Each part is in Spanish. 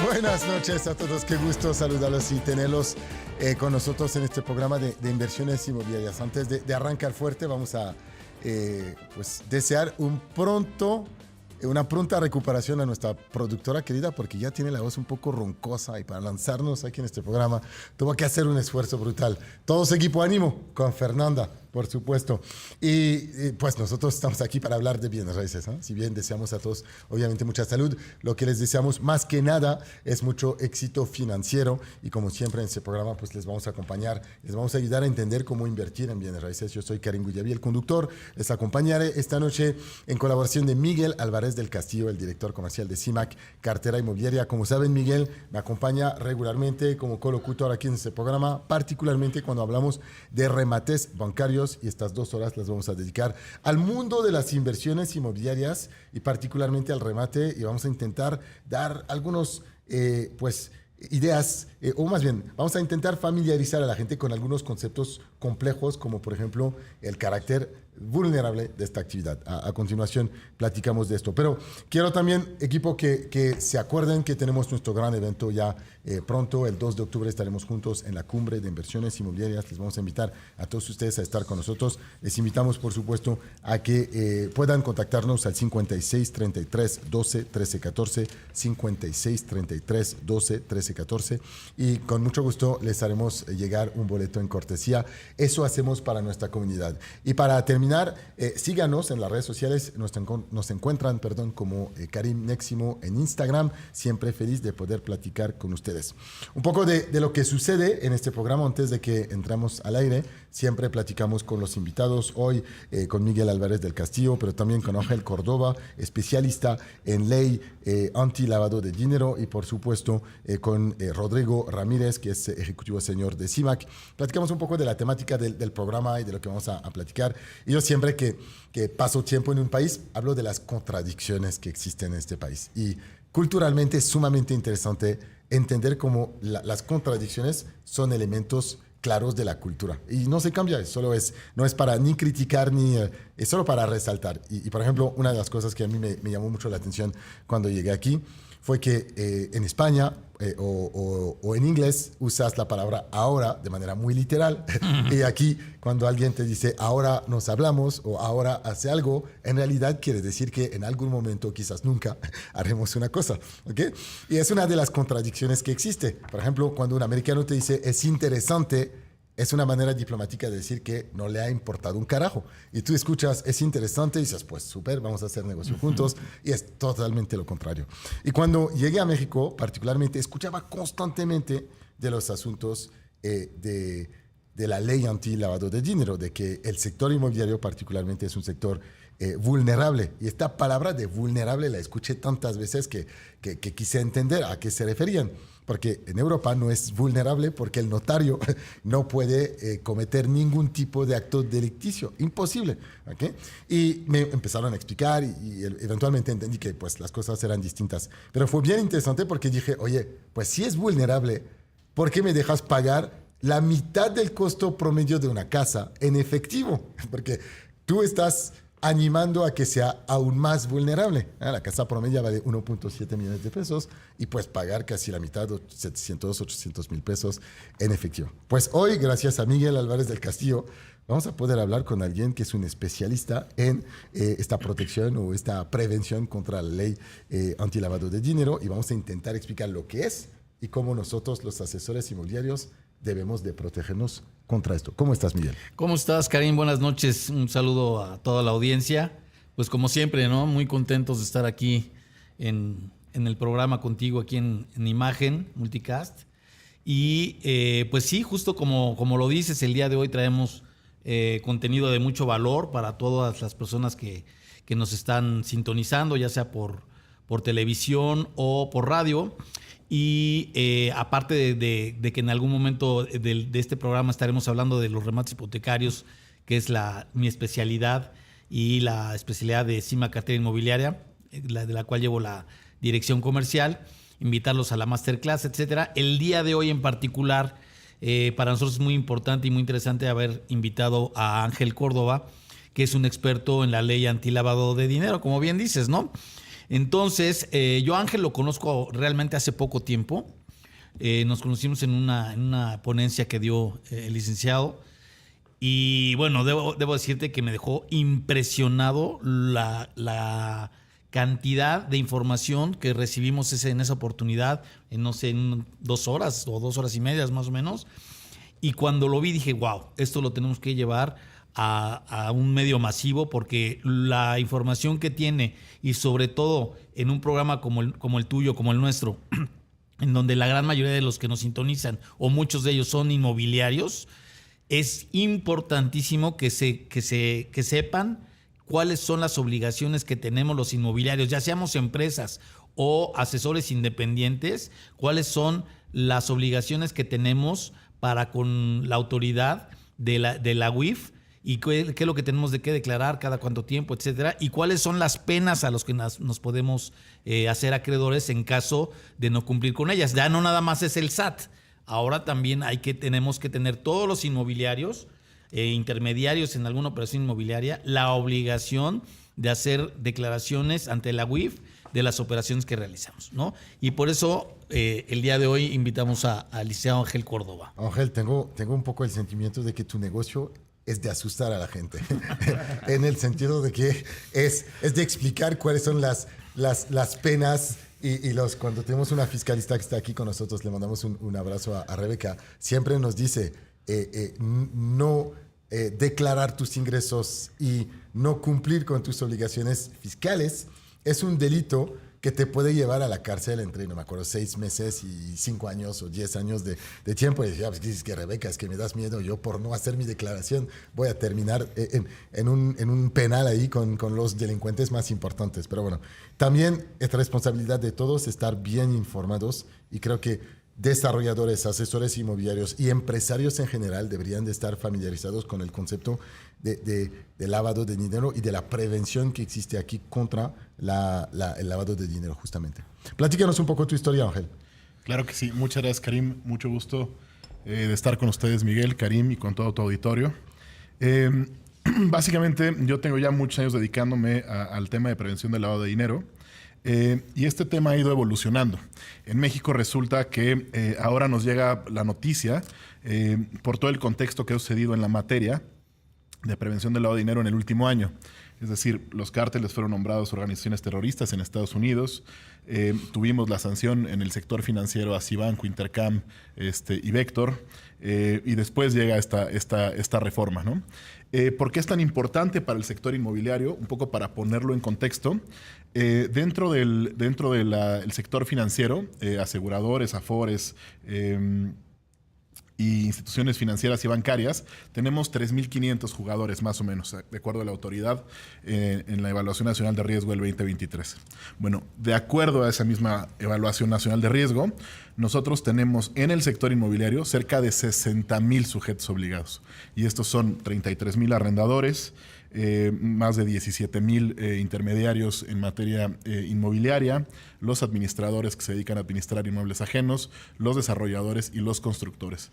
Buenas noches a todos, qué gusto saludarlos y tenerlos con nosotros en este programa de inversiones inmobiliarias. Antes de arrancar fuerte, vamos a pues desear una pronta recuperación a nuestra productora querida, porque ya tiene la voz un poco roncosa y para lanzarnos aquí en este programa tuvo que hacer un esfuerzo brutal. Todos equipo ánimo con Fernanda, por supuesto. Y pues nosotros estamos aquí para hablar de bienes raíces, ¿eh? Si bien deseamos a todos, obviamente, mucha salud, lo que les deseamos más que nada es mucho éxito financiero. Y como siempre en este programa, pues les vamos a acompañar, les vamos a ayudar a entender cómo invertir en bienes raíces. Yo soy Karim Guyaví, el conductor. Les acompañaré esta noche en colaboración de Miguel Álvarez del Castillo, el director comercial de CIMAC, cartera inmobiliaria. Como saben, Miguel me acompaña regularmente como colocutor aquí en este programa, particularmente cuando hablamos de remates bancarios. Y estas 2 horas las vamos a dedicar al mundo de las inversiones inmobiliarias y particularmente al remate, y vamos a intentar dar algunos ideas, o más bien vamos a intentar familiarizar a la gente con algunos conceptos complejos, como por ejemplo el carácter vulnerable de esta actividad. A continuación platicamos de esto, pero quiero también, equipo, que se acuerden que tenemos nuestro gran evento ya pronto. El 2 de octubre estaremos juntos en la cumbre de inversiones inmobiliarias. Les vamos a invitar a todos ustedes a estar con nosotros. Les invitamos, por supuesto, a que puedan contactarnos al 56 33 12 13 14, 56 33 12 13 14, y con mucho gusto les haremos llegar un boleto en cortesía. Eso hacemos para nuestra comunidad. Y para terminar, síganos en las redes sociales. Nos encuentran como Karim Neximo en Instagram. Siempre feliz de poder platicar con ustedes. Un poco de lo que sucede en este programa antes de que entramos al aire. Siempre platicamos con los invitados. Hoy con Miguel Álvarez del Castillo, pero también con Ángel Córdoba, especialista en ley anti-lavado de dinero, y por supuesto con Rodrigo Ramírez, que es ejecutivo senior de CIMAC. Platicamos un poco de la temática del programa y de lo que vamos a platicar. Y yo siempre que paso tiempo en un país, hablo de las contradicciones que existen en este país. Y culturalmente es sumamente interesante entender cómo las contradicciones son elementos claros de la cultura. Y no se cambia, no es para ni criticar, es solo para resaltar. Y por ejemplo, una de las cosas que a mí me llamó mucho la atención cuando llegué aquí fue que en España o en inglés usas la palabra ahora de manera muy literal. Y aquí, cuando alguien te dice ahora nos hablamos o ahora hace algo, en realidad quiere decir que en algún momento, quizás nunca, haremos una cosa. ¿Okay? Y es una de las contradicciones que existe. Por ejemplo, cuando un americano te dice es interesante, es una manera diplomática de decir que no le ha importado un carajo. Y tú escuchas, es interesante, y dices, pues súper, vamos a hacer negocio juntos. Y es totalmente lo contrario. Y cuando llegué a México, particularmente, escuchaba constantemente de los asuntos de la ley anti-lavado de dinero, de que el sector inmobiliario particularmente es un sector vulnerable. Y esta palabra de vulnerable la escuché tantas veces que quise entender a qué se referían. Porque en Europa no es vulnerable porque el notario no puede cometer ningún tipo de acto delicticio. Imposible. ¿Okay? Y me empezaron a explicar y eventualmente entendí que pues, las cosas eran distintas. Pero fue bien interesante porque dije, oye, pues si es vulnerable, ¿por qué me dejas pagar la mitad del costo promedio de una casa en efectivo? Porque tú estás animando a que sea aún más vulnerable. La casa promedio vale 1.7 millones de pesos y puedes pagar casi la mitad, 700, 800 mil pesos en efectivo. Pues hoy, gracias a Miguel Álvarez del Castillo, vamos a poder hablar con alguien que es un especialista en esta protección o esta prevención contra la ley antilavado de dinero, y vamos a intentar explicar lo que es y cómo nosotros, los asesores inmobiliarios, debemos de protegernos contra esto. ¿Cómo estás, Miguel? ¿Cómo estás, Karim? Buenas noches. Un saludo a toda la audiencia. Pues como siempre, ¿no? Muy contentos de estar aquí en el programa contigo, aquí en Imagen Multicast. Y pues sí, justo como lo dices, el día de hoy traemos contenido de mucho valor para todas las personas que nos están sintonizando, ya sea por televisión o por radio. Y aparte de que en algún momento de este programa estaremos hablando de los remates hipotecarios, que es mi especialidad y la especialidad de CIMAC Cartera Inmobiliaria, de la cual llevo la dirección comercial, invitarlos a la masterclass, etcétera. El día de hoy en particular, para nosotros es muy importante y muy interesante haber invitado a Ángel Córdoba, que es un experto en la ley antilavado de dinero, como bien dices, ¿no? Entonces, yo a Ángel lo conozco realmente hace poco tiempo. Nos conocimos en una ponencia que dio el licenciado. Y bueno, debo decirte que me dejó impresionado la cantidad de información que recibimos en esa oportunidad, no sé, en 2 horas o 2 horas y media más o menos. Y cuando lo vi dije, wow, esto lo tenemos que llevar a un medio masivo, porque la información que tiene, y sobre todo en un programa como el tuyo, como el nuestro, en donde la gran mayoría de los que nos sintonizan, o muchos de ellos, son inmobiliarios, es importantísimo que sepan cuáles son las obligaciones que tenemos los inmobiliarios, ya seamos empresas o asesores independientes, cuáles son las obligaciones que tenemos para con la autoridad de la UIF, y qué es lo que tenemos de qué declarar cada cuánto tiempo, etcétera, y cuáles son las penas a los que nos podemos hacer acreedores en caso de no cumplir con ellas. Ya no nada más es el SAT, ahora también tenemos que tener todos los inmobiliarios, intermediarios en alguna operación inmobiliaria, la obligación de hacer declaraciones ante la UIF de las operaciones que realizamos, ¿no? Y por eso el día de hoy invitamos al licenciado Ángel Córdoba. Ángel, tengo un poco el sentimiento de que tu negocio es de asustar a la gente, en el sentido de que es de explicar cuáles son las penas. Y cuando tenemos una fiscalista que está aquí con nosotros, le mandamos un abrazo a Rebeca, siempre nos dice, no declarar tus ingresos y no cumplir con tus obligaciones fiscales es un delito que te puede llevar a la cárcel entre, no me acuerdo, 6 meses y 5 años o 10 años de tiempo. Y decía, pues dices que Rebeca, es que me das miedo, yo por no hacer mi declaración voy a terminar en un penal ahí con los delincuentes más importantes. Pero bueno, también es responsabilidad de todos estar bien informados, y creo que desarrolladores, asesores inmobiliarios y empresarios en general deberían de estar familiarizados con el concepto de lavado de dinero y de la prevención que existe aquí contra el lavado de dinero, justamente. Platícanos un poco tu historia, Ángel. Claro que sí. Muchas gracias, Karim. Mucho gusto de estar con ustedes, Miguel, Karim, y con todo tu auditorio. Básicamente, yo tengo ya muchos años dedicándome al tema de prevención del lavado de dinero. Y este tema ha ido evolucionando. En México resulta que ahora nos llega la noticia, por todo el contexto que ha sucedido en la materia de prevención del lavado de dinero en el último año. Es decir, los cárteles fueron nombrados organizaciones terroristas en Estados Unidos. Tuvimos la sanción en el sector financiero a Cibanco, Intercam y Vector. Y después llega esta reforma, ¿no? ¿Por qué es tan importante para el sector inmobiliario? Un poco para ponerlo en contexto. Dentro del sector financiero, aseguradores, afores, y instituciones financieras y bancarias, tenemos 3.500 jugadores más o menos, de acuerdo a la autoridad en la Evaluación Nacional de Riesgo del 2023. Bueno, de acuerdo a esa misma Evaluación Nacional de Riesgo, nosotros tenemos en el sector inmobiliario cerca de 60,000 sujetos obligados. Y estos son 33,000 arrendadores, más de 17,000 intermediarios en materia inmobiliaria, los administradores que se dedican a administrar inmuebles ajenos, los desarrolladores y los constructores.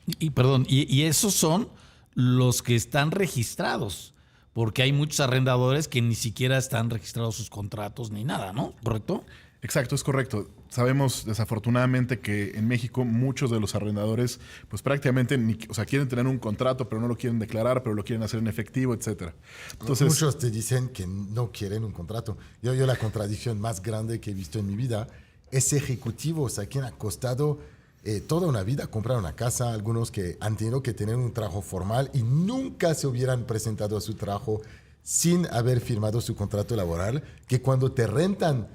Y esos son los que están registrados, porque hay muchos arrendadores que ni siquiera están registrados sus contratos ni nada, ¿no? ¿Correcto? Exacto, es correcto. Sabemos desafortunadamente que en México muchos de los arrendadores pues prácticamente quieren tener un contrato pero no lo quieren declarar, pero lo quieren hacer en efectivo, etcétera. Entonces, muchos te dicen que no quieren un contrato. Yo la contradicción más grande que he visto en mi vida es ejecutivos a quien ha costado toda una vida comprar una casa, algunos que han tenido que tener un trabajo formal y nunca se hubieran presentado a su trabajo sin haber firmado su contrato laboral, que cuando te rentan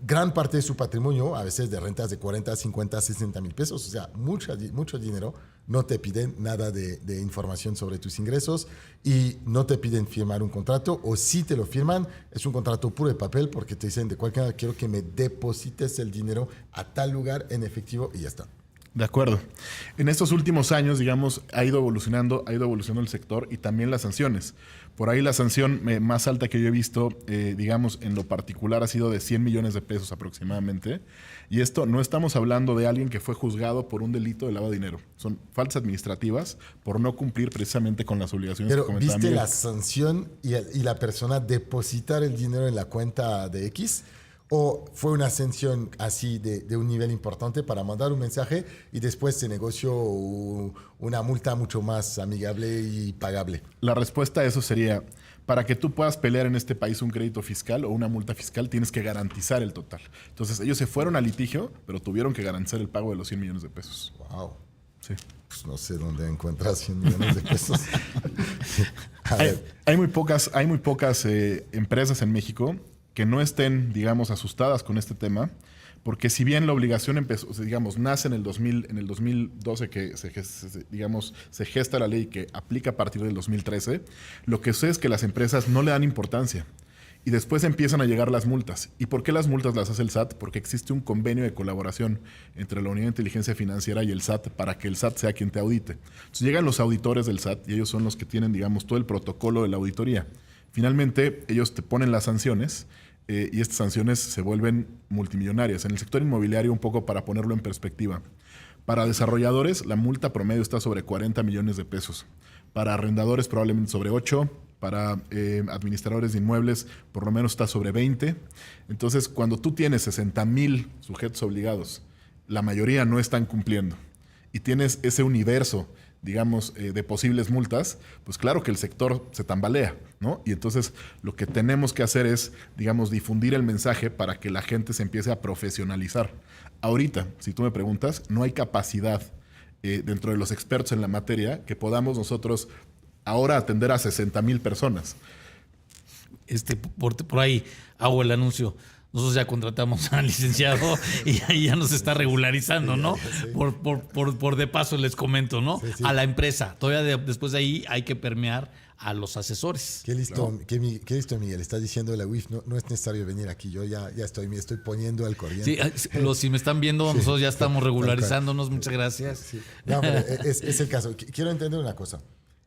gran parte de su patrimonio, a veces de rentas de 40, 50, 60 mil pesos, o sea, mucho dinero, no te piden nada de información sobre tus ingresos y no te piden firmar un contrato, o si te lo firman, es un contrato puro de papel porque te dicen de cualquier manera, quiero que me deposites el dinero a tal lugar en efectivo y ya está. De acuerdo. En estos últimos años, digamos, ha ido evolucionando el sector y también las sanciones. Por ahí la sanción más alta que yo he visto, digamos, en lo particular ha sido de 100 millones de pesos aproximadamente. Y esto no estamos hablando de alguien que fue juzgado por un delito de lavado de dinero. Son faltas administrativas por no cumplir precisamente con las obligaciones que comentaba. Pero ¿viste la sanción y la persona depositar el dinero en la cuenta de X? ¿O fue una ascensión así de un nivel importante para mandar un mensaje y después se negoció una multa mucho más amigable y pagable? La respuesta a eso sería, para que tú puedas pelear en este país un crédito fiscal o una multa fiscal, tienes que garantizar el total. Entonces ellos se fueron a litigio, pero tuvieron que garantizar el pago de los 100 millones de pesos. Wow. Sí. Pues no sé dónde encuentras 100 millones de pesos. Hay muy pocas empresas en México que no estén, digamos, asustadas con este tema, porque si bien la obligación empezó, digamos, nace en el 2012 que se gesta la ley que aplica a partir del 2013, lo que sucede es que las empresas no le dan importancia y después empiezan a llegar las multas. ¿Y por qué las multas las hace el SAT? Porque existe un convenio de colaboración entre la Unidad de Inteligencia Financiera y el SAT para que el SAT sea quien te audite. Entonces llegan los auditores del SAT y ellos son los que tienen, digamos, todo el protocolo de la auditoría. Finalmente, ellos te ponen las sanciones y estas sanciones se vuelven multimillonarias. En el sector inmobiliario, un poco para ponerlo en perspectiva, para desarrolladores la multa promedio está sobre 40 millones de pesos. Para arrendadores probablemente sobre 8. Para administradores de inmuebles por lo menos está sobre 20. Entonces, cuando tú tienes 60,000 sujetos obligados, la mayoría no están cumpliendo y tienes ese universo, digamos, de posibles multas, pues claro que el sector se tambalea, ¿no? Y entonces lo que tenemos que hacer es, digamos, difundir el mensaje para que la gente se empiece a profesionalizar. Ahorita, si tú me preguntas, no hay capacidad dentro de los expertos en la materia que podamos nosotros ahora atender a 60,000 personas. Por ahí hago el anuncio. Nosotros ya contratamos al licenciado y ahí ya nos está regularizando, sí, ¿no? Sí. Por de paso les comento, ¿no? Sí. A la empresa. Todavía después de ahí hay que permear a los asesores. Qué listo, ¿no? qué listo, Miguel. Está diciendo la UIF, no es necesario venir aquí. Yo ya estoy poniendo al corriente. Sí, si me están viendo, nosotros ya estamos regularizándonos. Muchas gracias. Sí. No, pero es el caso. Quiero entender una cosa.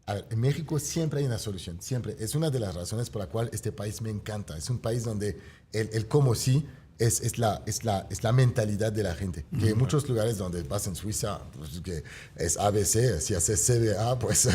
A ver, en México siempre hay una solución, siempre. Es una de las razones por la cual este país me encanta. Es un país donde el cómo sí es la mentalidad de la gente. Que en muchos lugares donde vas en Suiza, pues, que es ABC, si haces CBA, pues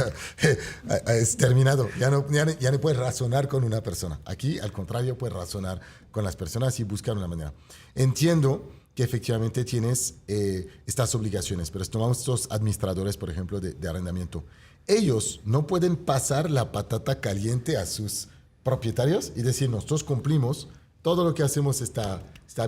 es terminado. Ya no puedes razonar con una persona. Aquí, al contrario, puedes razonar con las personas y buscar una manera. Entiendo que efectivamente tienes estas obligaciones, pero tomamos estos administradores, por ejemplo, de arrendamiento. Ellos no pueden pasar la patata caliente a sus propietarios y decir, nosotros cumplimos, todo lo que hacemos está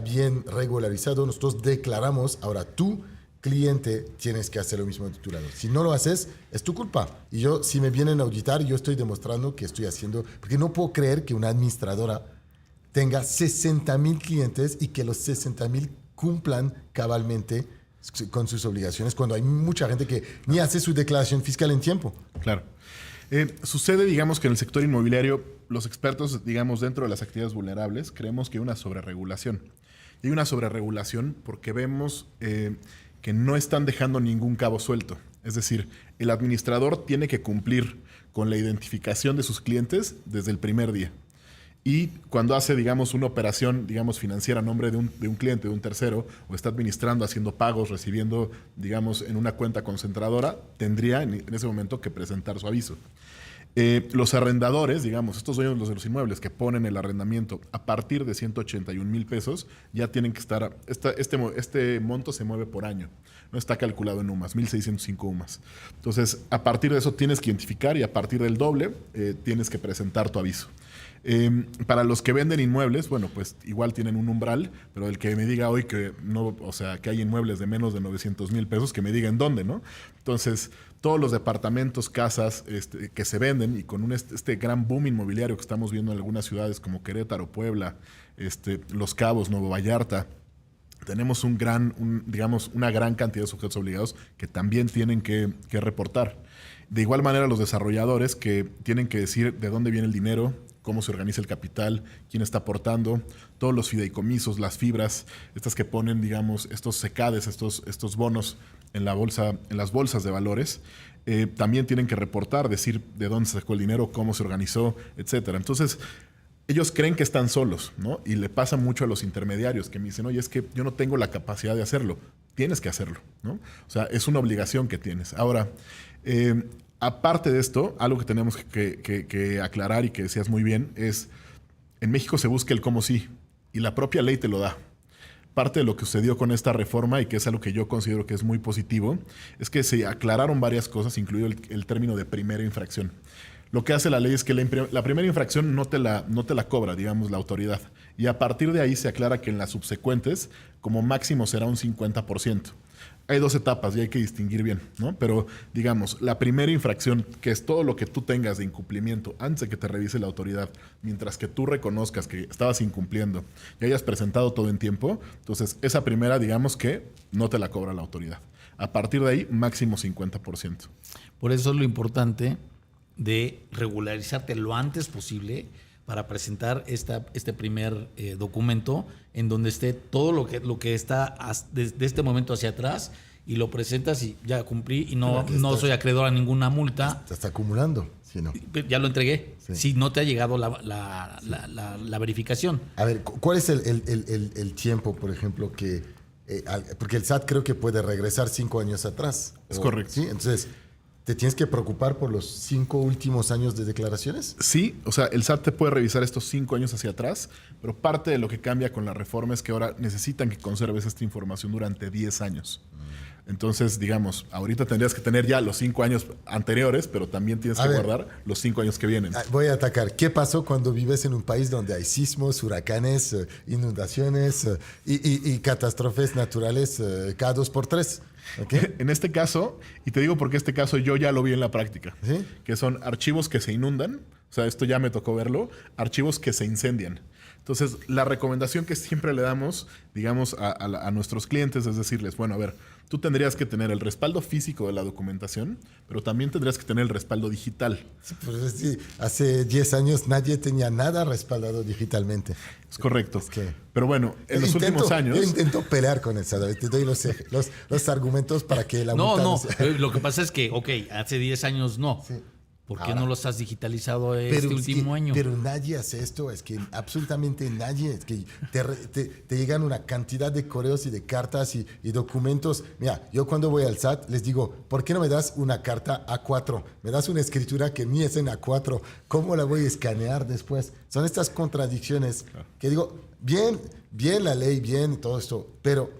bien regularizado, nosotros declaramos, ahora tú, cliente, tienes que hacer lo mismo de tu lado. Si no lo haces, es tu culpa. Y yo, si me vienen a auditar, yo estoy demostrando que estoy haciendo, porque no puedo creer que una administradora tenga 60,000 clientes y que los 60,000 cumplan cabalmente con sus obligaciones cuando hay mucha gente que ni hace su declaración fiscal en tiempo. Claro. Sucede, digamos, que en el sector inmobiliario, los expertos, digamos, dentro de las actividades vulnerables, creemos que hay una sobreregulación. Y hay una sobreregulación porque vemos que no están dejando ningún cabo suelto. Es decir, el administrador tiene que cumplir con la identificación de sus clientes desde el primer día. Y cuando hace, digamos, una operación, digamos, financiera a nombre de un cliente, de un tercero, o está administrando, haciendo pagos, recibiendo, digamos, en una cuenta concentradora, tendría en ese momento que presentar su aviso. Los arrendadores, digamos, estos dueños de los inmuebles que ponen el arrendamiento a partir de 181,000 pesos, ya tienen que estar, este monto se mueve por año, no está calculado en UMAS, 1,605 UMAS. Entonces, a partir de eso tienes que identificar y a partir del doble tienes que presentar tu aviso. Para los que venden inmuebles, bueno, pues igual tienen un umbral, pero el que me diga hoy que no, o sea, que hay inmuebles de menos de 900,000 pesos, que me diga en dónde, ¿no? Entonces, todos los departamentos, casas que se venden y con este gran boom inmobiliario que estamos viendo en algunas ciudades como Querétaro, Puebla, Los Cabos, Nuevo Vallarta, tenemos digamos, una gran cantidad de sujetos obligados que también tienen que reportar. De igual manera, los desarrolladores que tienen que decir de dónde viene el dinero, cómo se organiza el capital, quién está aportando, todos los fideicomisos, las fibras, estas que ponen, digamos, estos secades, estos bonos en las bolsas de valores, también tienen que reportar, decir de dónde se sacó el dinero, cómo se organizó, etcétera. Entonces, ellos creen que están solos, ¿no? Y le pasa mucho a los intermediarios que me dicen, oye, es que yo no tengo la capacidad de hacerlo. Tienes que hacerlo, ¿no? O sea, es una obligación que tienes. Ahora, aparte de esto, algo que tenemos que aclarar y que decías muy bien es, en México se busca el cómo sí. y la propia ley te lo da. Parte de lo que sucedió con esta reforma, y que es algo que yo considero que es muy positivo, es que se aclararon varias cosas, incluido el término de primera infracción. Lo que hace la ley es que la primera infracción no te la cobra, digamos, la autoridad. Y a partir de ahí se aclara que en las subsecuentes, como máximo será un 50%. Hay 2 etapas y hay que distinguir bien, ¿no? Pero, digamos, la primera infracción, que es todo lo que tú tengas de incumplimiento antes de que te revise la autoridad, mientras que tú reconozcas que estabas incumpliendo y hayas presentado todo en tiempo, entonces esa primera, digamos que no te la cobra la autoridad. A partir de ahí, máximo 50%. Por eso es lo importante de regularizarte lo antes posible para presentar este primer documento en donde esté todo lo que está desde este momento hacia atrás, y lo presentas y ya cumplí y no soy acreedor a ninguna multa. Te está acumulando, ¿sí, no? Ya lo entregué. Sí. Si no te ha llegado la verificación. A ver, ¿cuál es el tiempo, por ejemplo, que... porque el SAT creo que puede regresar 5 años atrás. Es correcto. ¿Sí? Entonces, ¿te tienes que preocupar por los 5 últimos años de declaraciones? Sí, o sea, el SAT te puede revisar estos 5 años hacia atrás, pero parte de lo que cambia con la reforma es que ahora necesitan que conserves esta información durante 10 años. Entonces, digamos, ahorita tendrías que tener ya los 5 años anteriores, pero también tienes que guardar los 5 años que vienen. Voy a atacar. ¿Qué pasó cuando vives en un país donde hay sismos, huracanes, inundaciones y catástrofes naturales cada 2 por 3? ¿Okay? En este caso, y te digo porque este caso yo ya lo vi en la práctica, ¿Sí? que son archivos que se inundan, o sea, esto ya me tocó verlo, archivos que se incendian. Entonces, la recomendación que siempre le damos, digamos, a nuestros clientes es decirles, bueno, a ver, tú tendrías que tener el respaldo físico de la documentación, pero también tendrías que tener el respaldo digital. Sí, pues sí, hace 10 años nadie tenía nada respaldado digitalmente. Es correcto. Es que pero bueno, en los últimos años... Yo intento pelear con el SAT. Te doy los argumentos para que la multa... No, lo que pasa es que, hace 10 años no. Sí. ¿Por qué Ahora, no los has digitalizado este último año? Pero nadie hace esto, es que absolutamente nadie, es que te llegan una cantidad de correos y de cartas y documentos. Mira, yo cuando voy al SAT les digo, ¿por qué no me das una carta A4? Me das una escritura que ni es en A4, ¿cómo la voy a escanear después? Son estas contradicciones que digo, bien la ley, bien todo esto, pero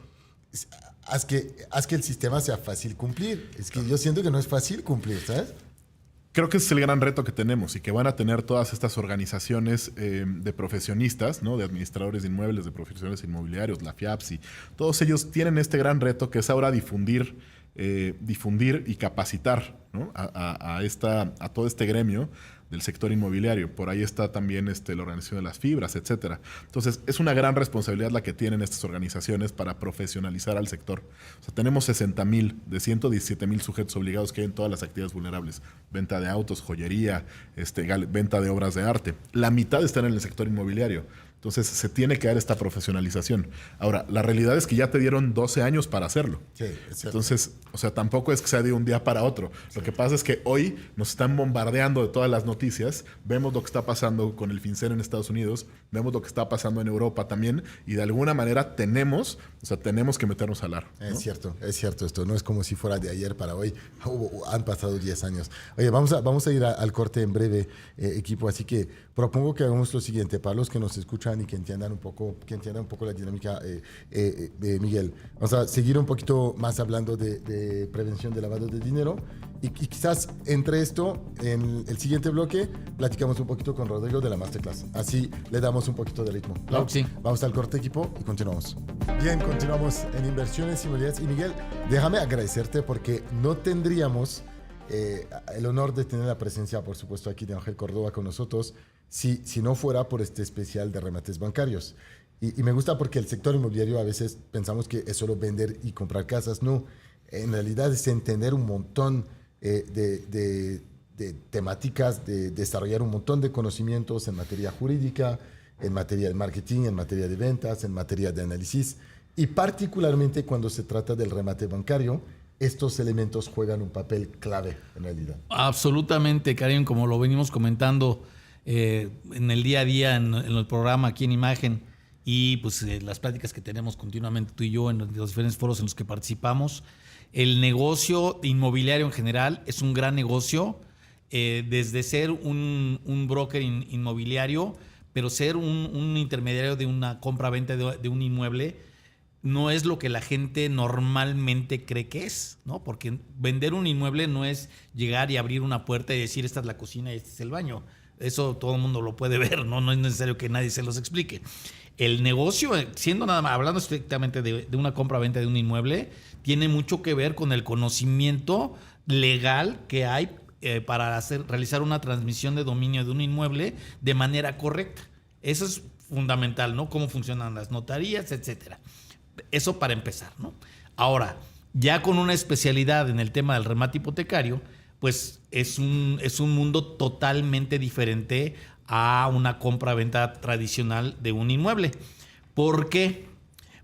haz que el sistema sea fácil cumplir. Es que yo siento que no es fácil cumplir, ¿sabes? Creo que ese es el gran reto que tenemos y que van a tener todas estas organizaciones de profesionistas, ¿no? De administradores de inmuebles, de profesionales inmobiliarios, la FIAPSI. Todos ellos tienen este gran reto que es ahora difundir y capacitar, ¿no? a todo este gremio del sector inmobiliario. Por ahí está también la organización de las fibras, etcétera. Entonces, es una gran responsabilidad la que tienen estas organizaciones para profesionalizar al sector. O sea, tenemos 60,000 de 117,000 sujetos obligados que hay en todas las actividades vulnerables. Venta de autos, joyería, venta de obras de arte. La mitad están en el sector inmobiliario. Entonces, se tiene que dar esta profesionalización. Ahora, la realidad es que ya te dieron 12 años para hacerlo. Sí, es cierto. Entonces, o sea, tampoco es que sea de un día para otro. Sí. Lo que pasa es que hoy nos están bombardeando de todas las noticias. Vemos lo que está pasando con el FinCEN en Estados Unidos. Vemos lo que está pasando en Europa también. Y de alguna manera tenemos que meternos al aro, ¿no? Es cierto esto. No es como si fuera de ayer para hoy. Han pasado 10 años. Oye, vamos a ir al corte en breve, equipo. Así que propongo que hagamos lo siguiente. Para los que nos escuchan y que entiendan un poco la dinámica, Miguel, vamos a seguir un poquito más hablando de prevención de lavado de dinero y quizás entre esto, en el siguiente bloque, platicamos un poquito con Rodrigo de la Masterclass. Así le damos un poquito de ritmo. Claro que sí. Vamos al corte, equipo, y continuamos. Bien, continuamos en Inversiones Inmobiliarias. Y Miguel, déjame agradecerte porque no tendríamos el honor de tener la presencia, por supuesto, aquí de Ángel Córdoba con nosotros si no fuera por este especial de remates bancarios. Y me gusta porque el sector inmobiliario a veces pensamos que es solo vender y comprar casas. No, en realidad es entender un montón de temáticas, de desarrollar un montón de conocimientos en materia jurídica, en materia de marketing, en materia de ventas, en materia de análisis. Y particularmente cuando se trata del remate bancario, estos elementos juegan un papel clave en realidad. Absolutamente, Karim, como lo venimos comentando en el día a día, en el programa aquí en Imagen, y pues las pláticas que tenemos continuamente tú y yo en los diferentes foros en los que participamos. El negocio inmobiliario en general es un gran negocio, desde ser un broker inmobiliario, pero ser un intermediario de una compra-venta de un inmueble no es lo que la gente normalmente cree que es, ¿no? Porque vender un inmueble no es llegar y abrir una puerta y decir esta es la cocina y este es el baño. Eso todo el mundo lo puede ver, ¿no? No es necesario que nadie se los explique. El negocio, siendo nada más, hablando estrictamente de una compra-venta de un inmueble, tiene mucho que ver con el conocimiento legal que hay para realizar una transmisión de dominio de un inmueble de manera correcta. Eso es fundamental, ¿no? Cómo funcionan las notarías, etcétera. Eso para empezar, ¿no? Ahora, ya con una especialidad en el tema del remate hipotecario, pues es un mundo totalmente diferente a una compra-venta tradicional de un inmueble. ¿Por qué?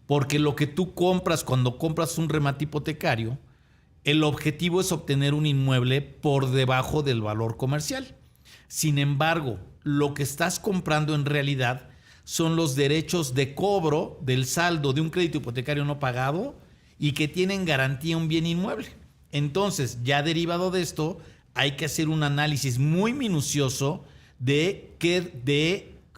Porque lo que tú compras cuando compras un remate hipotecario, el objetivo es obtener un inmueble por debajo del valor comercial. Sin embargo, lo que estás comprando en realidad son los derechos de cobro del saldo de un crédito hipotecario no pagado y que tienen garantía un bien inmueble. Entonces, ya derivado de esto, hay que hacer un análisis muy minucioso de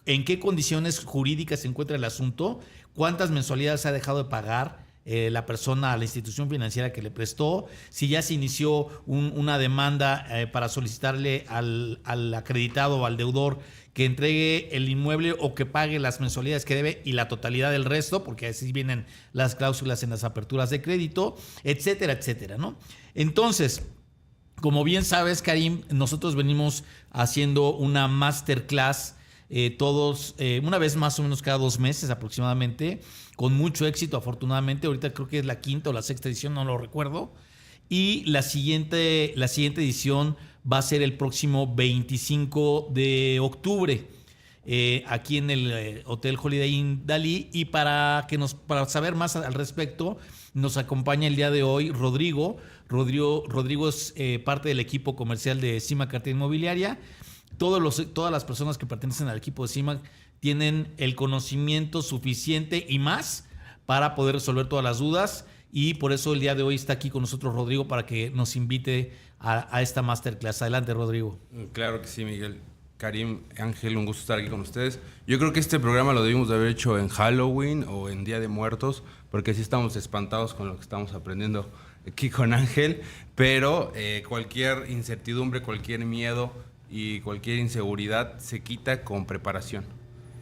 en qué condiciones jurídicas se encuentra el asunto, cuántas mensualidades ha dejado de pagar la persona a la institución financiera que le prestó, si ya se inició una demanda para solicitarle al acreditado o al deudor que entregue el inmueble o que pague las mensualidades que debe y la totalidad del resto, porque así vienen las cláusulas en las aperturas de crédito, etcétera, etcétera, ¿no? Entonces, como bien sabes, Karim, nosotros venimos haciendo una masterclass una vez más o menos cada 2 meses aproximadamente, con mucho éxito afortunadamente. Ahorita creo que es la 5ª o la 6ª edición, no lo recuerdo. Y la siguiente edición va a ser el próximo 25 de octubre, aquí en el Hotel Holiday Inn Dalí. Y para saber más al respecto, nos acompaña el día de hoy Rodrigo. Rodrigo es parte del equipo comercial de CIMAC Cartera Inmobiliaria. Todas las personas que pertenecen al equipo de CIMAC tienen el conocimiento suficiente y más para poder resolver todas las dudas, y por eso el día de hoy está aquí con nosotros Rodrigo para que nos invite a esta masterclass. Adelante, Rodrigo. Claro que sí, Miguel. Karim, Ángel, un gusto estar aquí con ustedes. Yo creo que este programa lo debimos de haber hecho en Halloween o en Día de Muertos, porque sí estamos espantados con lo que estamos aprendiendo aquí con Ángel, pero cualquier incertidumbre, cualquier miedo y cualquier inseguridad se quita con preparación,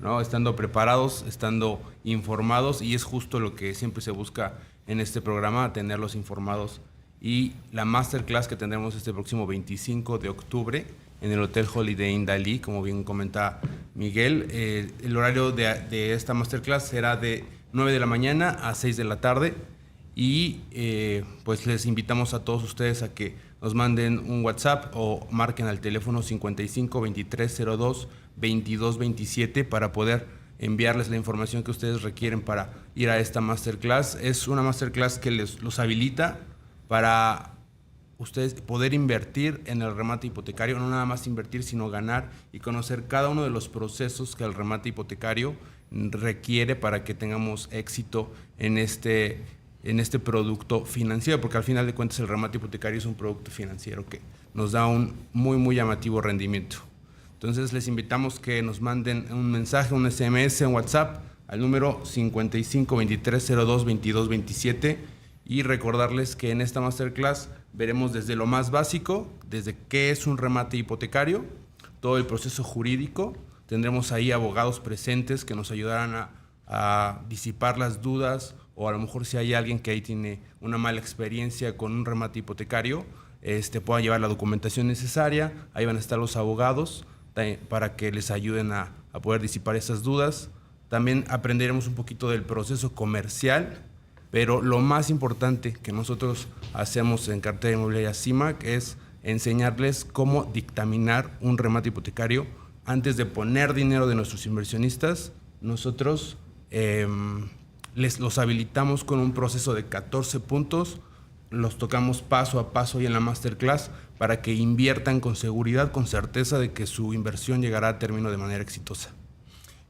¿no? Estando preparados, estando informados, y es justo lo que siempre se busca en este programa, tenerlos informados. Y la masterclass que tendremos este próximo 25 de octubre en el Hotel Holiday Inn Dalí, como bien comenta Miguel, el horario de esta masterclass será de 9 de la mañana a 6 de la tarde, y pues les invitamos a todos ustedes a que nos manden un WhatsApp o marquen al teléfono 55 23 02 22 27 para poder enviarles la información que ustedes requieren para ir a esta masterclass. Es una masterclass que los habilita para ustedes poder invertir en el remate hipotecario, no nada más invertir, sino ganar y conocer cada uno de los procesos que el remate hipotecario requiere para que tengamos éxito en este producto financiero, porque al final de cuentas el remate hipotecario es un producto financiero que nos da un muy, muy llamativo rendimiento. Entonces les invitamos que nos manden un mensaje, un SMS, un WhatsApp al número 55 23 02 22 27, y recordarles que en esta masterclass veremos desde lo más básico, desde qué es un remate hipotecario, todo el proceso jurídico. Tendremos ahí abogados presentes que nos ayudarán a disipar las dudas, o a lo mejor si hay alguien que ahí tiene una mala experiencia con un remate hipotecario, pueda llevar la documentación necesaria. Ahí van a estar los abogados para que les ayuden a poder disipar esas dudas. También aprenderemos un poquito del proceso comercial, pero lo más importante que nosotros hacemos en Cartera Inmobiliaria CIMAC es enseñarles cómo dictaminar un remate hipotecario. Antes de poner dinero de nuestros inversionistas, nosotros los habilitamos con un proceso de 14 puntos, los tocamos paso a paso y en la masterclass para que inviertan con seguridad, con certeza de que su inversión llegará a término de manera exitosa.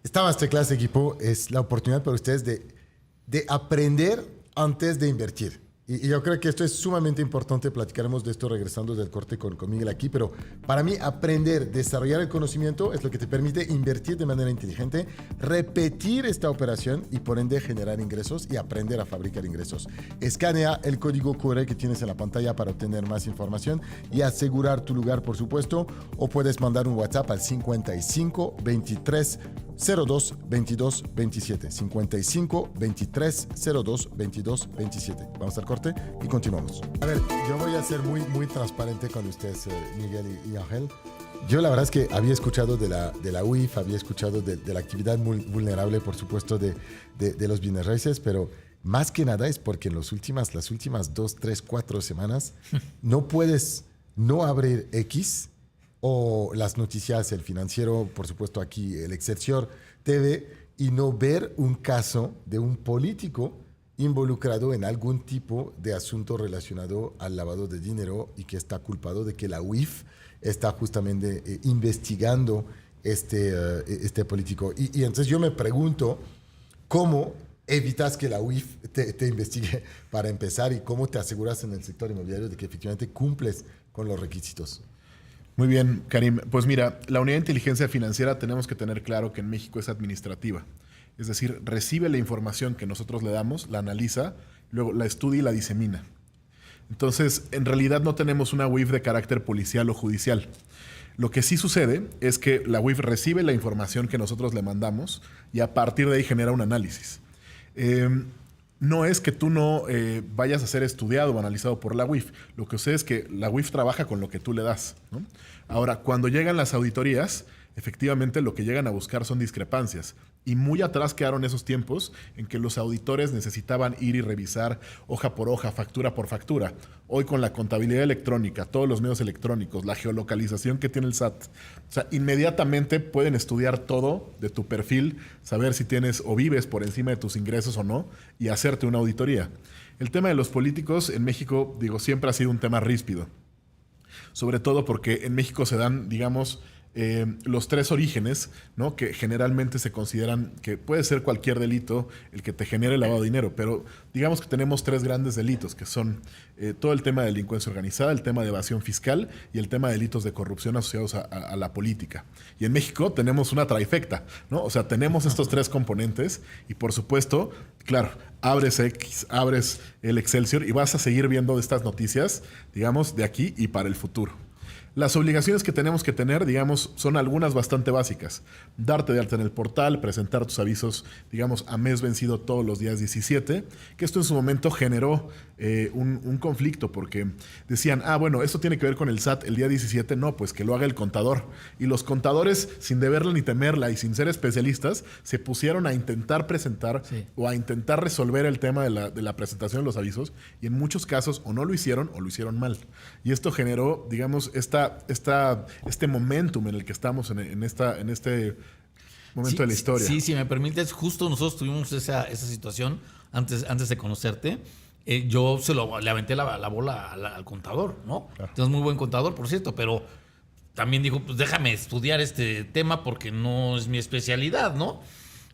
Esta masterclass, equipo, es la oportunidad para ustedes de aprender antes de invertir. Y yo creo que esto es sumamente importante. Platicaremos de esto regresando del corte con Miguel aquí. Pero para mí, aprender, desarrollar el conocimiento es lo que te permite invertir de manera inteligente, repetir esta operación y por ende generar ingresos y aprender a fabricar ingresos. Escanea el código QR que tienes en la pantalla para obtener más información y asegurar tu lugar, por supuesto. O puedes mandar un WhatsApp al 55 23 02 22 27. 55 23 02 22 27. Vamos al corte y continuamos. A ver, yo voy a ser muy transparente con ustedes, Miguel y Ángel. Yo la verdad es que había escuchado de la UIF, había escuchado de la actividad muy vulnerable, por supuesto, de los bienes raíces, pero más que nada es porque en las últimas 2, 3, 4 semanas no puedes no abrir X o las noticias, el Financiero, por supuesto aquí el Excelsior TV, y no ver un caso de un político involucrado en algún tipo de asunto relacionado al lavado de dinero y que está culpado de que la UIF está justamente investigando este político. Y entonces yo me pregunto cómo evitas que la UIF te investigue para empezar y cómo te aseguras en el sector inmobiliario de que efectivamente cumples con los requisitos. Muy bien, Karim. Pues mira, la unidad de inteligencia financiera tenemos que tener claro que en México es administrativa. Es decir, recibe la información que nosotros le damos, la analiza, luego la estudia y la disemina. Entonces, en realidad no tenemos una UIF de carácter policial o judicial. Lo que sí sucede es que la UIF recibe la información que nosotros le mandamos y a partir de ahí genera un análisis. No es que tú no vayas a ser estudiado o analizado por la UIF. Lo que sucede es que la UIF trabaja con lo que tú le das, ¿no? Ahora, cuando llegan las auditorías, efectivamente lo que llegan a buscar son discrepancias. Y muy atrás quedaron esos tiempos en que los auditores necesitaban ir y revisar hoja por hoja, factura por factura. Hoy con la contabilidad electrónica, todos los medios electrónicos, la geolocalización que tiene el SAT, o sea, inmediatamente pueden estudiar todo de tu perfil, saber si tienes o vives por encima de tus ingresos o no y hacerte una auditoría. El tema de los políticos en México, digo, siempre ha sido un tema ríspido. Sobre todo porque en México se dan, digamos, los tres orígenes, ¿no? Que generalmente se consideran que puede ser cualquier delito el que te genere lavado de dinero, pero digamos que tenemos tres grandes delitos, que son todo el tema de delincuencia organizada, el tema de evasión fiscal y el tema de delitos de corrupción asociados a la política. Y en México tenemos una trifecta, ¿no? O sea, tenemos estos tres componentes y por supuesto, claro, abres X, abres el Excelsior y vas a seguir viendo estas noticias, digamos, de aquí y para el futuro. Las obligaciones que tenemos que tener, digamos, son algunas bastante básicas. Darte de alta en el portal, presentar tus avisos, digamos, a mes vencido todos los días 17, que esto en su momento generó un conflicto porque decían, bueno, esto tiene que ver con el SAT el día 17, no, pues que lo haga el contador. Y los contadores, sin deberla ni temerla y sin ser especialistas, se pusieron a intentar presentar o a intentar resolver el tema de la presentación de los avisos y en muchos casos o no lo hicieron o lo hicieron mal. Y esto generó, digamos, este momentum en el que estamos en este momento de la historia. Sí, si me permites, justo nosotros tuvimos esa situación antes de conocerte. Yo le aventé la bola al contador, ¿no? Claro. Entonces, muy buen contador, por cierto, pero también dijo, pues déjame estudiar este tema porque no es mi especialidad, ¿no?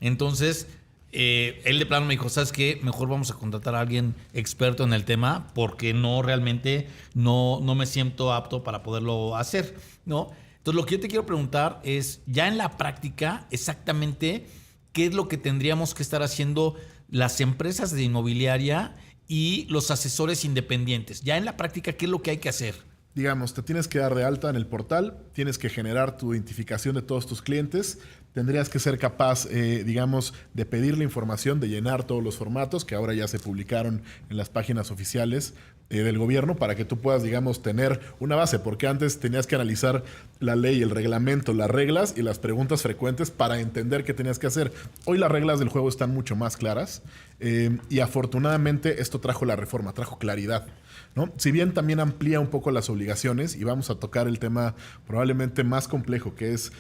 Entonces, él de plano me dijo, ¿sabes qué? Mejor vamos a contratar a alguien experto en el tema porque realmente no me siento apto para poderlo hacer, ¿no? Entonces, lo que yo te quiero preguntar es, ya en la práctica, exactamente, ¿qué es lo que tendríamos que estar haciendo las empresas de inmobiliaria y los asesores independientes? Ya en la práctica, ¿qué es lo que hay que hacer? Digamos, te tienes que dar de alta en el portal, tienes que generar tu identificación de todos tus clientes, tendrías que ser capaz, digamos, de pedir la información, de llenar todos los formatos que ahora ya se publicaron en las páginas oficiales del gobierno para que tú puedas, digamos, tener una base, porque antes tenías que analizar la ley, el reglamento, las reglas y las preguntas frecuentes para entender qué tenías que hacer. Hoy las reglas del juego están mucho más claras y afortunadamente esto trajo la reforma, trajo claridad, ¿no? Si bien también amplía un poco las obligaciones y vamos a tocar el tema probablemente más complejo que es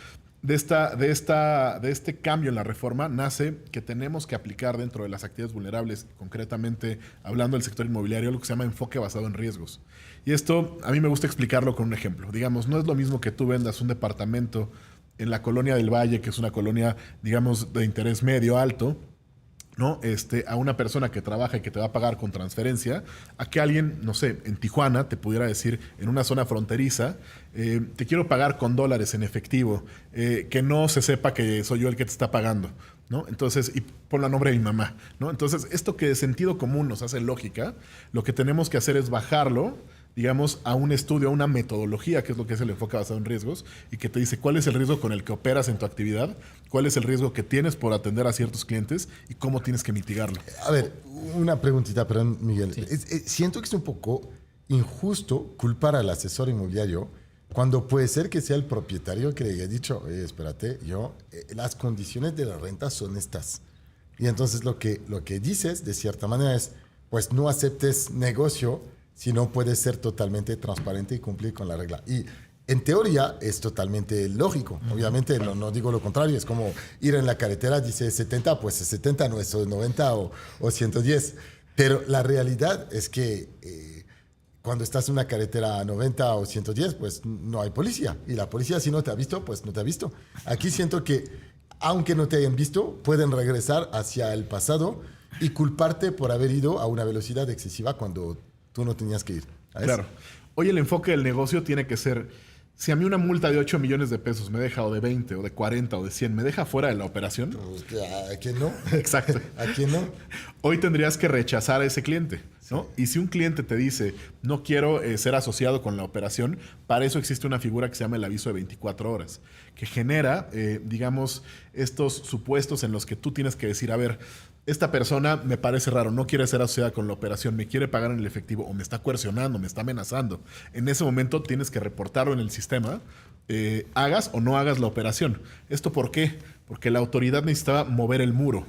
de este cambio en la reforma, nace que tenemos que aplicar dentro de las actividades vulnerables, concretamente hablando del sector inmobiliario, lo que se llama enfoque basado en riesgos. Y esto a mí me gusta explicarlo con un ejemplo. Digamos, no es lo mismo que tú vendas un departamento en la Colonia del Valle, que es una colonia, digamos, de interés medio alto, ¿no? A una persona que trabaja y que te va a pagar con transferencia, a que alguien, no sé, en Tijuana te pudiera decir, en una zona fronteriza, te quiero pagar con dólares en efectivo, que no se sepa que soy yo el que te está pagando, ¿no? Entonces, y ponlo a nombre de mi mamá, ¿no? Entonces, esto que de sentido común nos hace lógica, lo que tenemos que hacer es bajarlo, digamos, a un estudio, a una metodología, que es lo que es el enfoque basado en riesgos, y que te dice cuál es el riesgo con el que operas en tu actividad, cuál es el riesgo que tienes por atender a ciertos clientes y cómo tienes que mitigarlo. A ver, una preguntita, perdón, Miguel. Sí. Siento que es un poco injusto culpar al asesor inmobiliario cuando puede ser que sea el propietario que le haya dicho, espérate, las condiciones de la renta son estas. Y entonces lo que dices, de cierta manera, es, pues no aceptes negocio si no puedes ser totalmente transparente y cumplir con la regla. Y en teoría es totalmente lógico. Obviamente no digo lo contrario. Es como ir en la carretera, dice 70, pues es 70, no es 90 o 110. Pero la realidad es que cuando estás en una carretera a 90 o 110, pues no hay policía. Y la policía, si no te ha visto, pues no te ha visto. Aquí siento que, aunque no te hayan visto, pueden regresar hacia el pasado y culparte por haber ido a una velocidad excesiva cuando tú no tenías que ir. ¿Sabes? Claro. Hoy el enfoque del negocio tiene que ser, si a mí una multa de 8 millones de pesos me deja, o de 20, o de 40, o de 100, me deja fuera de la operación. Pues, ¿a quién no? Exacto. ¿A quién no? Hoy tendrías que rechazar a ese cliente, ¿no? Y si un cliente te dice, no quiero ser asociado con la operación, para eso existe una figura que se llama el aviso de 24 horas, que genera, digamos, estos supuestos en los que tú tienes que decir, a ver, esta persona me parece raro, no quiere ser asociada con la operación, me quiere pagar en el efectivo o me está coercionando, me está amenazando. En ese momento tienes que reportarlo en el sistema, hagas o no hagas la operación. ¿Esto por qué? Porque la autoridad necesitaba mover el muro.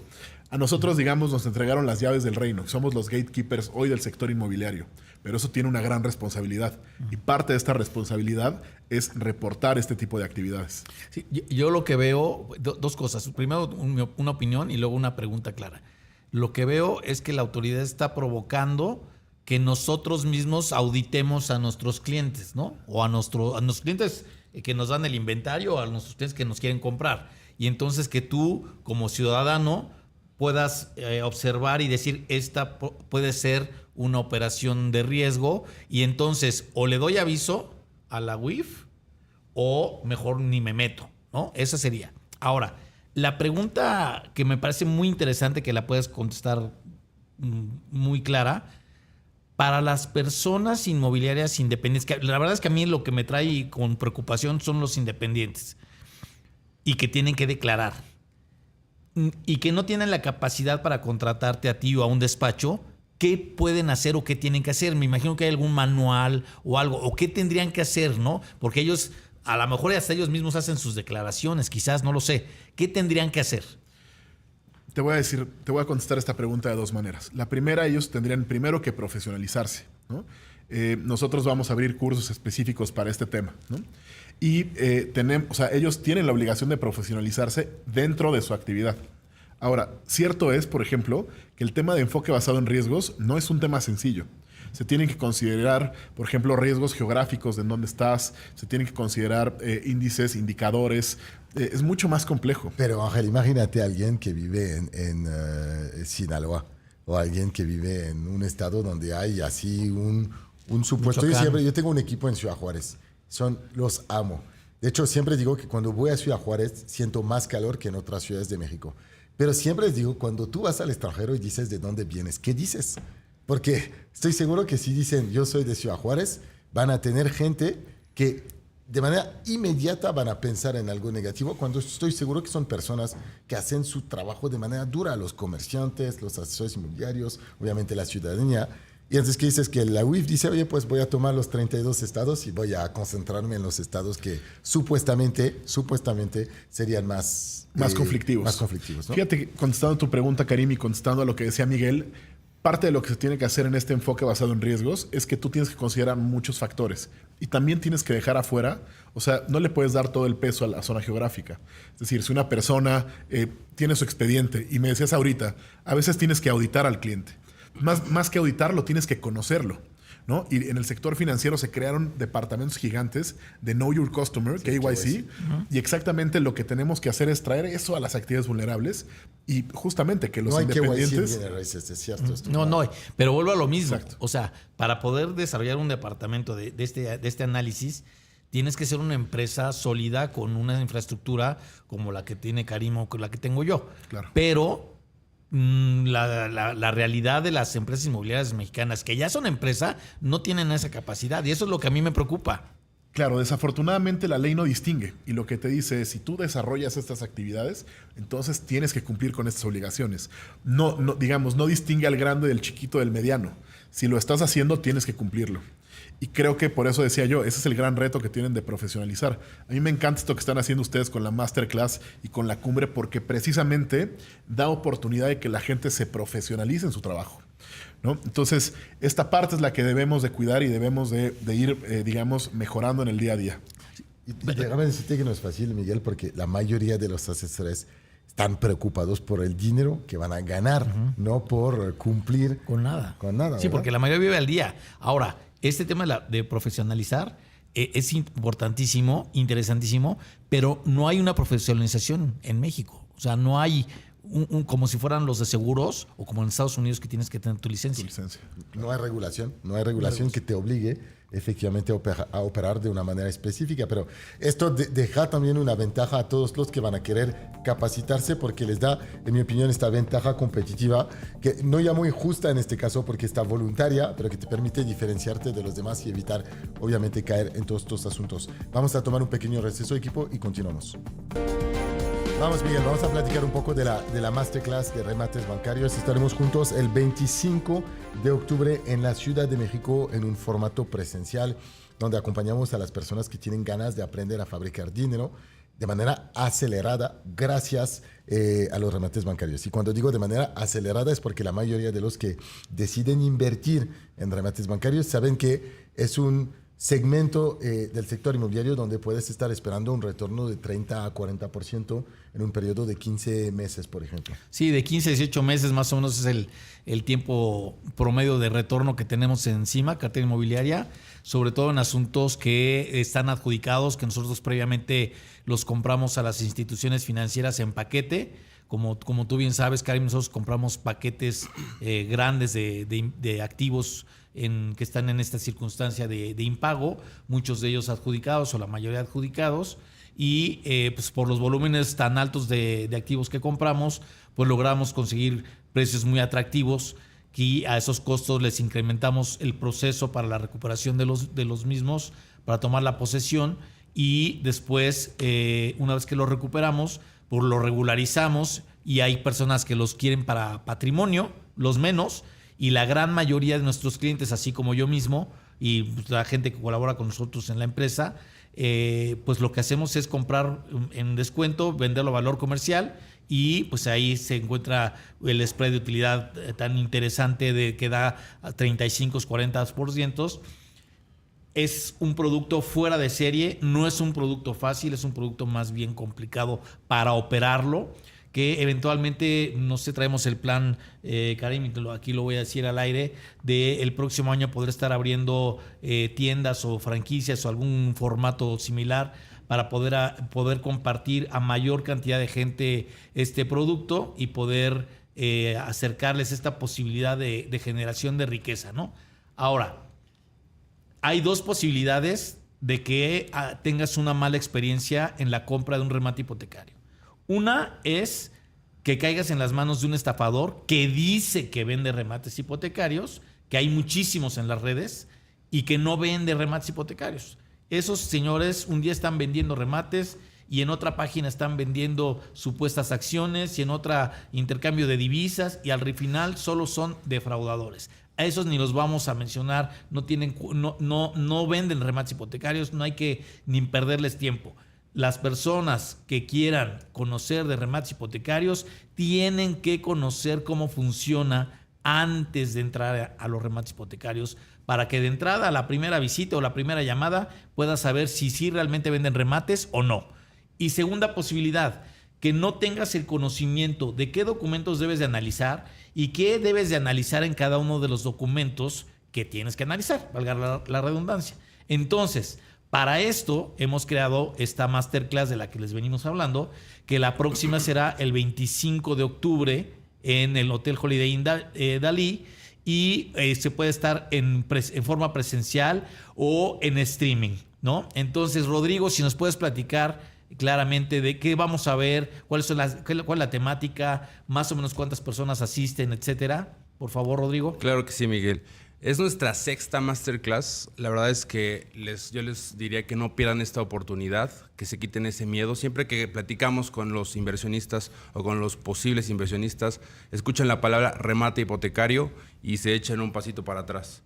A nosotros, digamos, nos entregaron las llaves del reino. Somos los gatekeepers hoy del sector inmobiliario. Pero eso tiene una gran responsabilidad. Y parte de esta responsabilidad es reportar este tipo de actividades. Sí, yo lo que veo, dos cosas. Primero, una opinión y luego una pregunta clara. Lo que veo es que la autoridad está provocando que nosotros mismos auditemos a nuestros clientes, ¿no? O a nuestros clientes que nos dan el inventario, o a nuestros clientes que nos quieren comprar. Y entonces que tú, como ciudadano, puedas observar y decir, esta puede ser una operación de riesgo, y entonces o le doy aviso a la UIF o mejor ni me meto, ¿no? Esa sería. Ahora, la pregunta que me parece muy interesante, que la puedes contestar muy clara, para las personas inmobiliarias independientes, que la verdad es que a mí lo que me trae con preocupación son los independientes y que tienen que declarar y que no tienen la capacidad para contratarte a ti o a un despacho. ¿Qué pueden hacer o qué tienen que hacer? Me imagino que hay algún manual o algo, o qué tendrían que hacer, ¿no? Porque ellos, a lo mejor hasta ellos mismos hacen sus declaraciones, quizás, no lo sé. ¿Qué tendrían que hacer? Te voy a contestar esta pregunta de dos maneras. La primera, ellos tendrían primero que profesionalizarse, ¿no? Nosotros vamos a abrir cursos específicos para este tema, ¿no? Y ellos tienen la obligación de profesionalizarse dentro de su actividad. Ahora, cierto es, por ejemplo, que el tema de enfoque basado en riesgos no es un tema sencillo. Se tienen que considerar, por ejemplo, riesgos geográficos de en dónde estás, se tienen que considerar índices, indicadores. Es mucho más complejo. Pero Ángel, imagínate a alguien que vive en Sinaloa o alguien que vive en un estado donde hay así un supuesto. Yo tengo un equipo en Ciudad Juárez. Los amo. De hecho, siempre digo que cuando voy a Ciudad Juárez siento más calor que en otras ciudades de México. Pero siempre les digo, cuando tú vas al extranjero y dices de dónde vienes, ¿qué dices? Porque estoy seguro que si dicen yo soy de Ciudad Juárez, van a tener gente que de manera inmediata van a pensar en algo negativo, cuando estoy seguro que son personas que hacen su trabajo de manera dura, los comerciantes, los asesores inmobiliarios, obviamente la ciudadanía. Y entonces, ¿qué dices? Que la UIF dice, oye, pues voy a tomar los 32 estados y voy a concentrarme en los estados que supuestamente serían más conflictivos. Más conflictivos, ¿no? Fíjate, contestando a tu pregunta, Karim, y contestando a lo que decía Miguel, parte de lo que se tiene que hacer en este enfoque basado en riesgos es que tú tienes que considerar muchos factores. Y también tienes que dejar afuera, o sea, no le puedes dar todo el peso a la zona geográfica. Es decir, si una persona tiene su expediente, y me decías ahorita, a veces tienes que auditar al cliente. Más que auditarlo, tienes que conocerlo. ¿no? Y en el sector financiero se crearon departamentos gigantes de Know Your Customer, KYC, y exactamente lo que tenemos que hacer es traer eso a las actividades vulnerables y justamente que los independientes... KYC en raíces, es cierto. No, pero vuelvo a lo mismo. Exacto. O sea, para poder desarrollar un departamento de este análisis, tienes que ser una empresa sólida con una infraestructura como la que tiene Karim o la que tengo yo. Claro. Pero la realidad de las empresas inmobiliarias mexicanas, que ya son empresa, no tienen esa capacidad. Y eso es lo que a mí me preocupa. Claro, desafortunadamente la ley no distingue y lo que te dice es si tú desarrollas estas actividades, entonces tienes que cumplir con estas obligaciones. No distingue al grande del chiquito del mediano. Si lo estás haciendo, tienes que cumplirlo. Y creo que por eso decía yo, ese es el gran reto que tienen de profesionalizar. A mí me encanta esto que están haciendo ustedes con la Masterclass y con la cumbre porque precisamente da oportunidad de que la gente se profesionalice en su trabajo, ¿no? Entonces, esta parte es la que debemos de cuidar y debemos de ir, mejorando en el día a día. Y déjame decirte que no es fácil, Miguel, porque la mayoría de los asesores están preocupados por el dinero que van a ganar, no por cumplir Con nada. Con nada, Sí, ¿verdad? porque la mayoría vive al día. Ahora, este tema de profesionalizar es importantísimo, interesantísimo, pero no hay una profesionalización en México. O sea, no hay como si fueran los de seguros o como en Estados Unidos que tienes que tener tu licencia. No hay regulación que te obligue efectivamente a operar de una manera específica, pero esto deja también una ventaja a todos los que van a querer capacitarse porque les da, en mi opinión, esta ventaja competitiva que no llamo injusta en este caso porque está voluntaria, pero que te permite diferenciarte de los demás y evitar, obviamente, caer en todos estos asuntos. Vamos a tomar un pequeño receso, equipo, y continuamos. Vamos, Miguel, vamos a platicar un poco de la Masterclass de remates bancarios. Estaremos juntos el 25 de octubre en la Ciudad de México en un formato presencial donde acompañamos a las personas que tienen ganas de aprender a fabricar dinero de manera acelerada gracias a los remates bancarios. Y cuando digo de manera acelerada es porque la mayoría de los que deciden invertir en remates bancarios saben que es un segmento del sector inmobiliario donde puedes estar esperando un retorno de 30 a 40% en un periodo de 15 meses, por ejemplo. Sí, de 15 a 18 meses más o menos es el tiempo promedio de retorno que tenemos encima, cartera inmobiliaria, sobre todo en asuntos que están adjudicados, que nosotros previamente los compramos a las instituciones financieras en paquete. Como tú bien sabes, Karim, nosotros compramos paquetes grandes de activos que están en esta circunstancia de impago, muchos de ellos adjudicados o la mayoría adjudicados, y pues por los volúmenes tan altos de activos que compramos, pues logramos conseguir precios muy atractivos y a esos costos les incrementamos el proceso para la recuperación de los mismos, para tomar la posesión y después, una vez que los recuperamos, pues lo regularizamos y hay personas que los quieren para patrimonio, los menos, y la gran mayoría de nuestros clientes, así como yo mismo y la gente que colabora con nosotros en la empresa, pues lo que hacemos es comprar en descuento, venderlo a valor comercial y pues ahí se encuentra el spread de utilidad tan interesante que da 35, 40%. Es un producto fuera de serie, no es un producto fácil, es un producto más bien complicado para operarlo, que eventualmente, no sé, traemos el plan, Karim, aquí lo voy a decir al aire, de el próximo año poder estar abriendo tiendas o franquicias o algún formato similar para poder compartir a mayor cantidad de gente este producto y poder acercarles esta posibilidad de generación de riqueza, ¿no? Ahora, hay dos posibilidades de que tengas una mala experiencia en la compra de un remate hipotecario. Una es que caigas en las manos de un estafador que dice que vende remates hipotecarios, que hay muchísimos en las redes, y que no vende remates hipotecarios. Esos señores un día están vendiendo remates y en otra página están vendiendo supuestas acciones y en otra intercambio de divisas y al final solo son defraudadores. A esos ni los vamos a mencionar, no venden remates hipotecarios, no hay que ni perderles tiempo. Las personas que quieran conocer de remates hipotecarios tienen que conocer cómo funciona antes de entrar a los remates hipotecarios para que de entrada a la primera visita o la primera llamada puedas saber si sí realmente venden remates o no. Y segunda posibilidad, que no tengas el conocimiento de qué documentos debes de analizar y qué debes de analizar en cada uno de los documentos que tienes que analizar, valga la redundancia. Entonces, para esto hemos creado esta masterclass de la que les venimos hablando, que la próxima será el 25 de octubre en el Hotel Holiday Inn Dalí, y se puede estar en forma presencial o en streaming, ¿no? Entonces, Rodrigo, si nos puedes platicar claramente de qué vamos a ver, cuál es la temática, más o menos cuántas personas asisten, etcétera. Por favor, Rodrigo. Claro que sí, Miguel. Es nuestra sexta masterclass. La verdad es que yo les diría que no pierdan esta oportunidad, que se quiten ese miedo. Siempre que platicamos con los inversionistas o con los posibles inversionistas, escuchan la palabra remate hipotecario y se echan un pasito para atrás.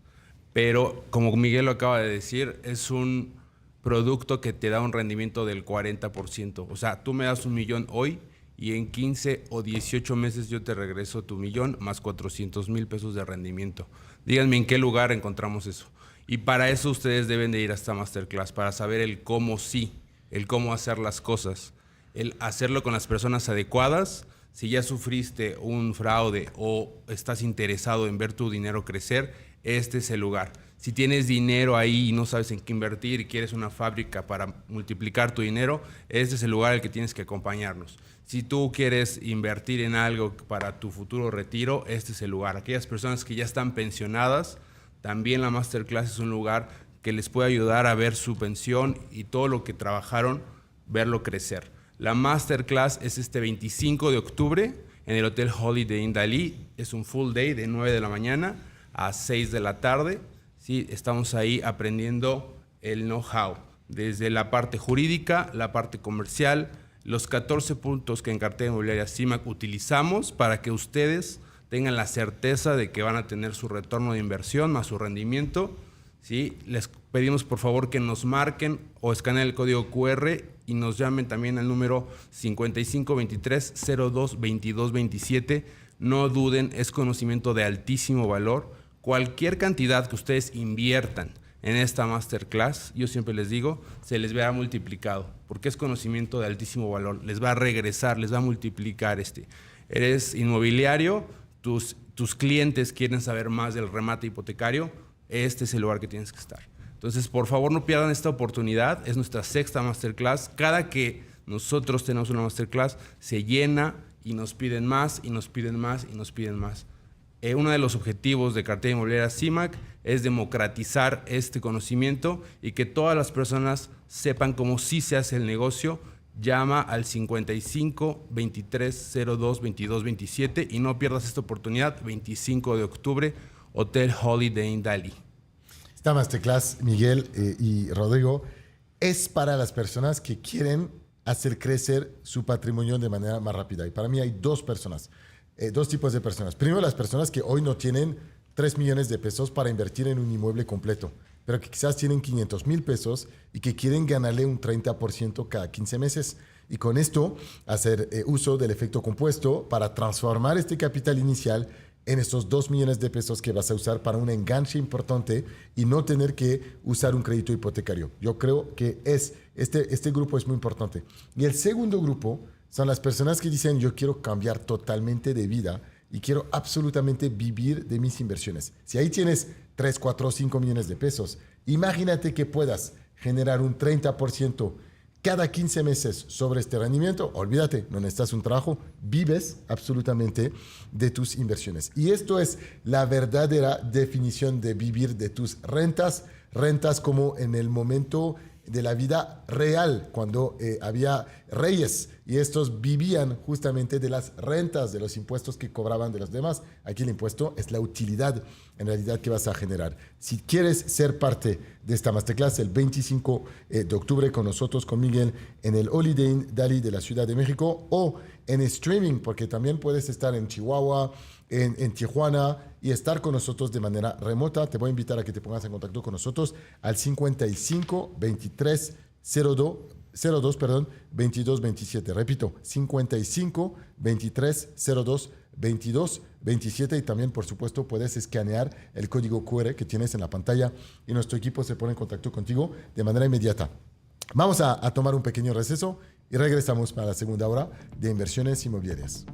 Pero, como Miguel lo acaba de decir, es un producto que te da un rendimiento del 40%. O sea, tú me das $1 millón hoy y en 15 o 18 meses yo te regreso tu millón más 400,000 pesos de rendimiento. Díganme en qué lugar encontramos eso. Y para eso ustedes deben de ir a esta masterclass, para saber el cómo sí, el cómo hacer las cosas, el hacerlo con las personas adecuadas. Si ya sufriste un fraude o estás interesado en ver tu dinero crecer, este es el lugar. Si tienes dinero ahí y no sabes en qué invertir y quieres una fábrica para multiplicar tu dinero, este es el lugar al que tienes que acompañarnos. Si tú quieres invertir en algo para tu futuro retiro, este es el lugar. Aquellas personas que ya están pensionadas, también la masterclass es un lugar que les puede ayudar a ver su pensión y todo lo que trabajaron, verlo crecer. La masterclass es este 25 de octubre en el Hotel Holiday Inn Dalí. Es un full day de 9 de la mañana a 6 de la tarde. Sí, estamos ahí aprendiendo el know-how, desde la parte jurídica, la parte comercial, los 14 puntos que en Cartera Inmobiliaria CIMAC utilizamos para que ustedes tengan la certeza de que van a tener su retorno de inversión más su rendimiento. ¿Sí? Les pedimos por favor que nos marquen o escaneen el código QR y nos llamen también al número 5523-02-2227. No duden, es conocimiento de altísimo valor. Cualquier cantidad que ustedes inviertan en esta masterclass, yo siempre les digo, se les verá multiplicado, porque es conocimiento de altísimo valor. Les va a regresar, les va a multiplicar. Eres inmobiliario, tus clientes quieren saber más del remate hipotecario, este es el lugar que tienes que estar. Entonces, por favor, no pierdan esta oportunidad. Es nuestra sexta masterclass. Cada que nosotros tenemos una masterclass, se llena y nos piden más, y nos piden más, y nos piden más. Uno de los objetivos de Cartera Inmobiliaria CIMAC es democratizar este conocimiento y que todas las personas sepan cómo sí se hace el negocio. Llama al 55 23 02 22 27 y no pierdas esta oportunidad. 25 de octubre, Hotel Holiday Inn Dalí. Esta masterclass, Miguel y Rodrigo, es para las personas que quieren hacer crecer su patrimonio de manera más rápida. Y para mí hay dos tipos de personas. Primero, las personas que hoy no tienen 3 millones de pesos para invertir en un inmueble completo, pero que quizás tienen 500,000 pesos y que quieren ganarle un 30% cada 15 meses. Y con esto, hacer uso del efecto compuesto para transformar este capital inicial en estos 2 millones de pesos que vas a usar para un enganche importante y no tener que usar un crédito hipotecario. Yo creo que este grupo es muy importante. Y el segundo grupo son las personas que dicen, yo quiero cambiar totalmente de vida y quiero absolutamente vivir de mis inversiones. Si ahí tienes 3, 4, 5 millones de pesos, imagínate que puedas generar un 30% cada 15 meses sobre este rendimiento. Olvídate, no necesitas un trabajo, vives absolutamente de tus inversiones. Y esto es la verdadera definición de vivir de tus rentas como en el momento de la vida real, cuando había reyes y estos vivían justamente de las rentas, de los impuestos que cobraban de los demás. Aquí el impuesto es la utilidad en realidad que vas a generar. Si quieres ser parte de esta masterclass el 25 de octubre con nosotros, con Miguel, en el Holiday Inn Dalí de la Ciudad de México o en streaming, porque también puedes estar en Chihuahua, en Tijuana y estar con nosotros de manera remota, te voy a invitar a que te pongas en contacto con nosotros al 55 23 02 22 27. Repito, 55 23 02 22 27 y también, por supuesto, puedes escanear el código QR que tienes en la pantalla y nuestro equipo se pone en contacto contigo de manera inmediata. Vamos a tomar un pequeño receso y regresamos para la segunda hora de Inversiones Inmobiliarias.